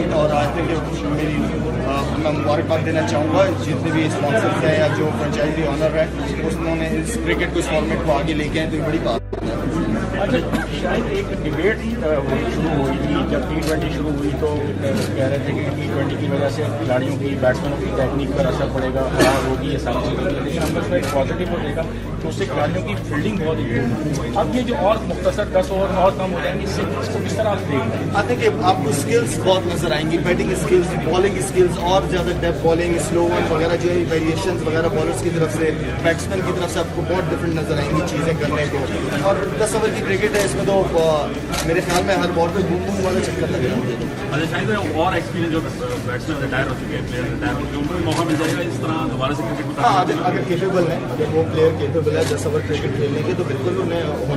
Team اور آج تک میری میں مبارکباد دینا چاہوں گا جتنے بھی اسپانسرز ہیں یا جو فرنچائزی آنر ہے انہوں نے اس کرکٹ کو اس فارمیٹ کو آگے لے کے آئے تو یہ بڑی بات ہے. اچھا شاید ایک ڈبیٹ شروع ہوئی تھی جب T20 شروع ہوئی تو کہہ رہے تھے کہ T20 کی وجہ سے کھلاڑیوں کی بیٹسمینوں کی ٹیکنیک پر اثر پڑے گا, خراب ہوگی, یہ ساری چیزیں ہوگی, لیکن ہم نے اس میں ایک پازیٹیو کو دیکھا کہ اس سے کھلاڑیوں کی فیلڈنگ بہت امپروو. اب یہ جو اور مختصر 10 اوور میں اور کم ہو جائیں گے, اس کو کس طرح آپ دیکھ رہے ہیں؟ آئی تھنک آپ کو اسکلس بہت نظر آئیں گی, بیٹنگ اسکلس, بالنگ اسکلس اور زیادہ ڈیپ بالنگ, سلو ون وغیرہ جو ہے ویریشنز وغیرہ بالرس کی طرف سے, بیٹسمین کی طرف سے آپ کو بہت ڈفرینٹ نظر آئیں گی چیزیں کرنے کو. اور 10 اوور کی کرکٹ ہے, اس میں تو میرے خیال میں ہر بال پہ بوم بوم والا چکر لگ رہا ہے. اچھا شاید اور ایکسپیرینس جو بیٹسمین ریٹائر ہو چکے ہیں, پلیئر ریٹائر ہو چکے ہیں, ان کو موقع مل جائے گا اس طرح دوبارہ سے کرکٹ کو؟ ہاں اگر کیپیبل ہیں, اگر وہ پلیئر کیپیبل ہے 10 اوور کرکٹ کھیلنے کے تو بالکل انہیں